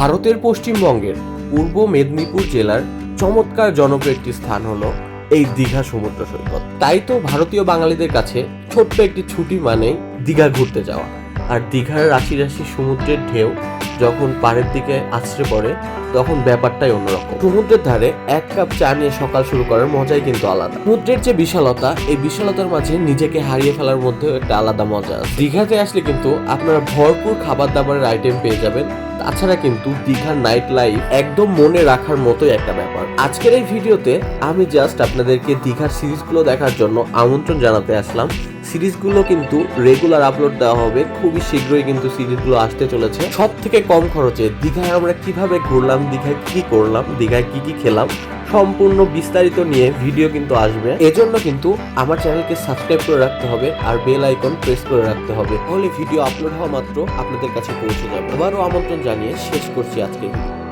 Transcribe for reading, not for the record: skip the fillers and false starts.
ভারতের পশ্চিমবঙ্গের পূর্ব মেদিনীপুর জেলার চমৎকার জনপ্রিয় একটি স্থান হলো এই দীঘা সমুদ্র সৈকত। তাই তো ভারতীয় বাঙালিদের কাছে ছোট্ট একটি ছুটি মানেই দীঘা ঘুরতে যাওয়া। আর দীঘার রাশি রাশি সমুদ্রের ঢেউ যখন পাড়ের দিকে আছড়ে পড়ে তখন ব্যাপারটাই অন্যরকম। সমুদ্রের ধারে এক কাপ চা নিয়ে সকাল শুরু করার মজাই কিন্তু আলাদা। সমুদ্রের যে বিশালতা, এই বিশালতার মাঝে নিজেকে হারিয়ে ফেলার মধ্যে একটা আলাদা মজা আছে। দীঘাতে আসলে কিন্তু আপনারা ভরপুর খাবার দাবারের আইটেম পেয়ে যাবেন। তাছাড়া কিন্তু দীঘার নাইট লাইফ একদম মনে রাখার মতোই একটা ব্যাপার। আজকের এই ভিডিওতে আমি জাস্ট আপনাদেরকে দীঘার সিরিজগুলো দেখার জন্য আমন্ত্রণ জানাতে আসলাম। সিরিজগুলো কিন্তু রেগুলার আপলোড দেওয়া হবে, খুবই শীঘ্রই কিন্তু সিরিজগুলো আসতে চলেছে। সব থেকে কম খরচে দীঘায় আমরা কিভাবে ঘুরলাম, দীঘায় কি করলাম, দীঘায় কি কি খেলাম, সম্পূর্ণ বিস্তারিত নিয়ে ভিডিও কিন্তু আসবে। এজন্য কিন্তু আমার চ্যানেলকে সাবস্ক্রাইব করে রাখতে হবে আর বেল আইকন প্রেস করে রাখতে হবে, তাহলে ভিডিও আপলোড হওয়া মাত্র আপনাদের কাছে পৌঁছে যাবে। আবারও আমন্ত্রণ জানিয়ে শেষ করছি আজকের ভিডিও।